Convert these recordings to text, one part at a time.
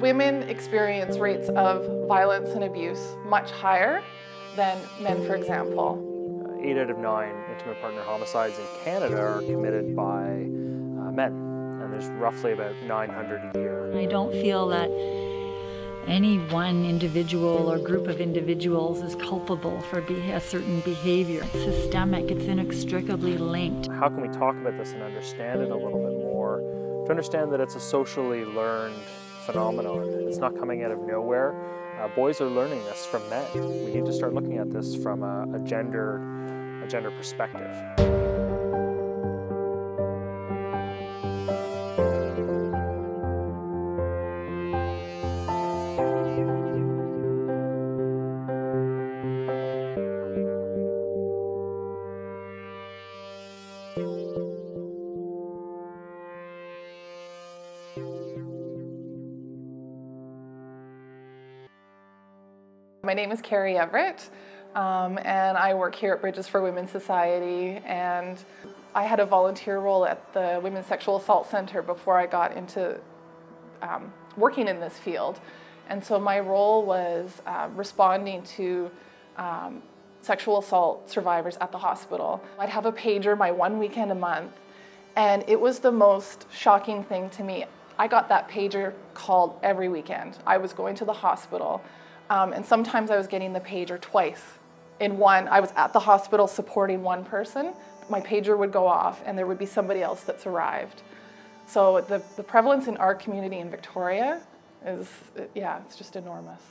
Women experience rates of violence and abuse much higher than men, for example. 8 out of 9 intimate partner homicides in Canada are committed by men, and there's roughly about 900 a year. I don't feel that any one individual or group of individuals is culpable for a certain behavior. It's systemic, it's inextricably linked. How can we talk about this and understand it a little bit more, to understand that it's a socially learned phenomenon. It's not coming out of nowhere. Boys are learning this from men. We need to start looking at this from a gender perspective. My name is Carrie Everett, and I work here at Bridges for Women Society, and I had a volunteer role at the Women's Sexual Assault Centre before I got into working in this field. And so my role was responding to sexual assault survivors at the hospital. I'd have a pager my one weekend a month, and it was the most shocking thing to me. I got that pager called every weekend. I was going to the hospital. And sometimes I was getting the pager twice. In one, I was at the hospital supporting one person, my pager would go off and there would be somebody else that's arrived. So the prevalence in our community in Victoria is, yeah, it's just enormous.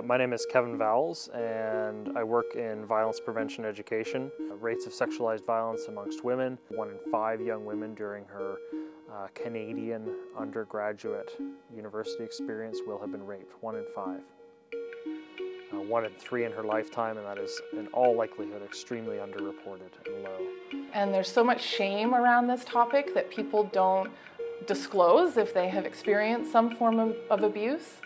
My name is Kevin Vowles, and I work in violence prevention education. Rates of sexualized violence amongst women. 1 in 5 young women during her Canadian undergraduate university experience will have been raped. 1 in 5. 1 in 3 in her lifetime, and that is in all likelihood extremely underreported and low. And there's so much shame around this topic that people don't disclose if they have experienced some form of abuse.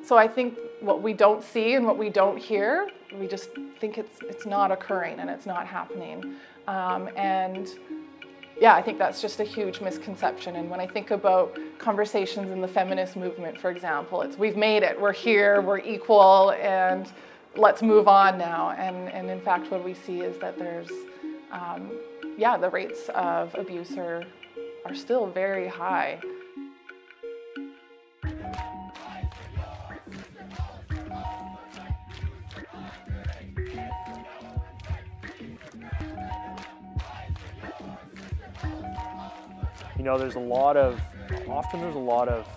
So I think what we don't see and what we don't hear, we just think it's not occurring and it's not happening. And yeah, I think that's just a huge misconception. And when I think about conversations in the feminist movement, for example, it's we've made it, we're here, we're equal, and let's move on now. And in fact, what we see is that there's, yeah, the rates of abuse are still very high. You know, often there's a lot of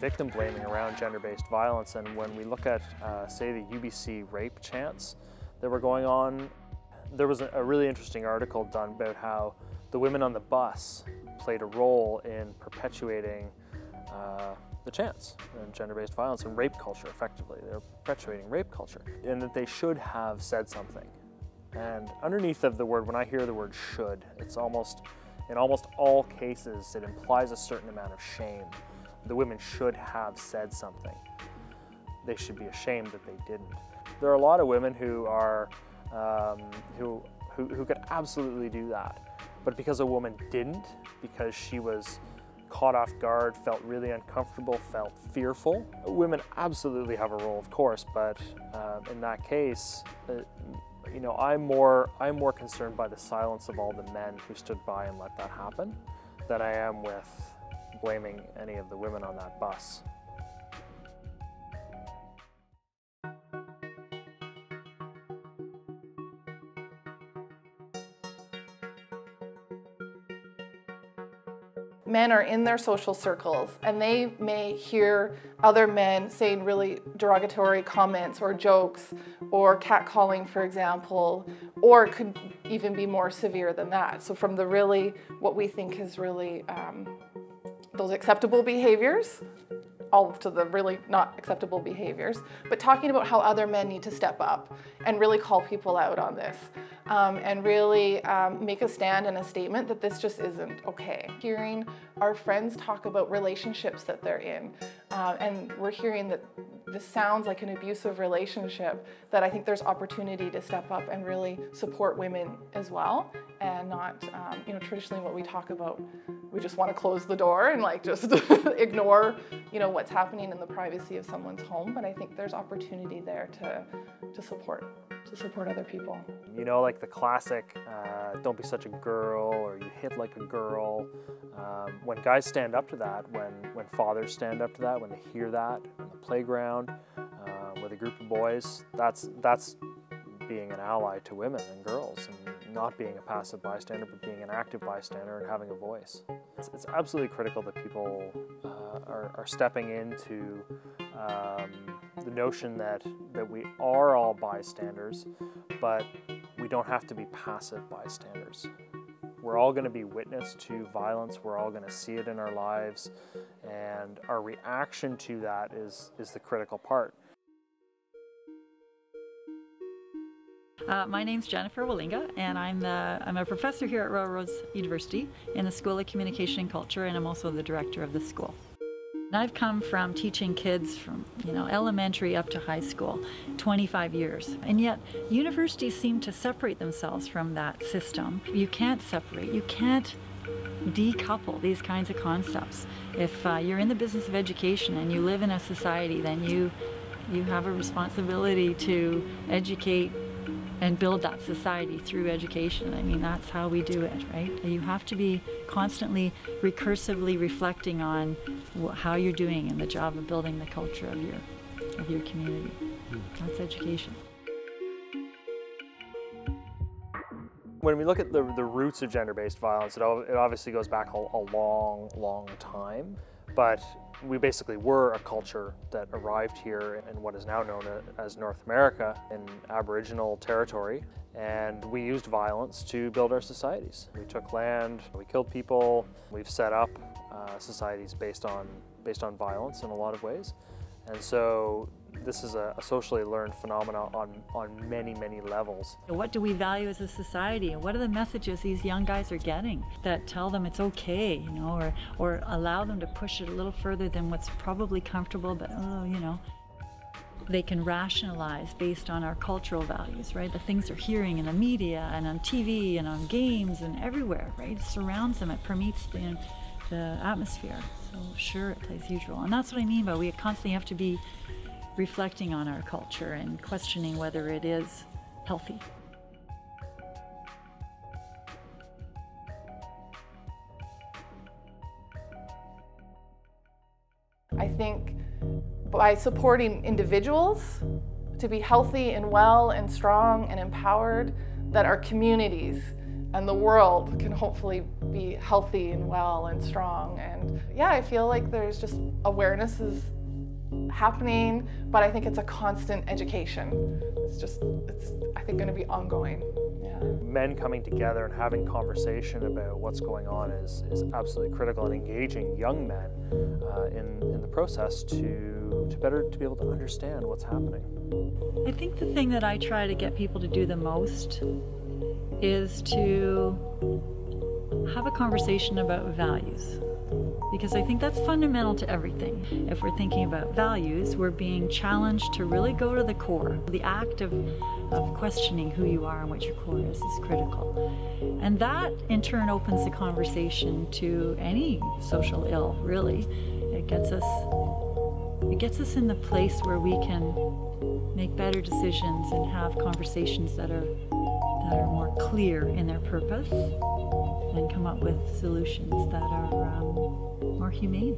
victim blaming around gender-based violence, and when we look at, say, the UBC rape chants that were going on, there was a really interesting article done about how the women on the bus played a role in perpetuating the chants and gender-based violence and rape culture, effectively. They're perpetuating rape culture, and that they should have said something. And underneath of the word, when I hear the word should, it's almost, in almost all cases, it implies a certain amount of shame. The women should have said something. They should be ashamed that they didn't. There are a lot of women who are, who could absolutely do that. But because a woman didn't, because she was caught off guard, felt really uncomfortable, felt fearful, women absolutely have a role, of course, but in that case, you know, I'm more concerned by the silence of all the men who stood by and let that happen than I am with blaming any of the women on that bus. Men are in their social circles and they may hear other men saying really derogatory comments or jokes or catcalling, for example, or it could even be more severe than that. So from the really, what we think is really those acceptable behaviors, all to the really not acceptable behaviors, but talking about how other men need to step up and really call people out on this. And really make a stand and a statement that this just isn't okay. Hearing our friends talk about relationships that they're in, and we're hearing that this sounds like an abusive relationship, that I think there's opportunity to step up and really support women as well, and not, traditionally what we talk about, we just want to close the door and like just ignore, what's happening in the privacy of someone's home. But I think there's opportunity there to support other people. Like the classic, don't be such a girl, or you hit like a girl. When guys stand up to that, when fathers stand up to that, when they hear that on the playground with a group of boys, that's being an ally to women and girls, and not being a passive bystander, but being an active bystander and having a voice. It's absolutely critical that people are stepping into the notion that we are all bystanders, but we don't have to be passive bystanders. We're all going to be witness to violence, we're all going to see it in our lives, and our reaction to that is the critical part. My name's Jennifer Walinga, and I'm a professor here at Royal Roads University in the School of Communication and Culture, and I'm also the director of the school. And I've come from teaching kids from elementary up to high school, 25 years. And yet universities seem to separate themselves from that system. You can't separate, you can't decouple these kinds of concepts. If you're in the business of education and you live in a society, then you have a responsibility to educate and build that society through education. I mean, that's how we do it, right? You have to be constantly, recursively reflecting on how you're doing in the job of building the culture of your community. That's education. When we look at the roots of gender-based violence, it obviously goes back a long, long time. But we basically were a culture that arrived here in what is now known as North America, in Aboriginal territory, and we used violence to build our societies. We took land, we killed people, we've set up societies based on violence in a lot of ways. And so this is a socially learned phenomenon on many, many levels. What do we value as a society, and what are the messages these young guys are getting that tell them it's okay, or allow them to push it a little further than what's probably comfortable, but they can rationalize based on our cultural values, right? The things they're hearing in the media and on TV and on games and everywhere, right? It surrounds them, it permeates the atmosphere. So sure, it plays a huge role. And that's what I mean by we constantly have to be reflecting on our culture and questioning whether it is healthy. I think by supporting individuals to be healthy and well and strong and empowered, that our communities and the world can hopefully be healthy and well and strong. And yeah, I feel like there's just awareness is happening, but I think it's a constant education. It's I think going to be ongoing. Yeah. Men coming together and having conversation about what's going on is absolutely critical, and engaging young men in the process to be able to understand what's happening. I think the thing that I try to get people to do the most is to have a conversation about values, because I think that's fundamental to everything. If we're thinking about values, we're being challenged to really go to the core. The act of questioning who you are and what your core is critical. And that in turn opens the conversation to any social ill, really. It gets us in the place where we can make better decisions and have conversations that are more clear in their purpose, and come up with solutions that are more humane.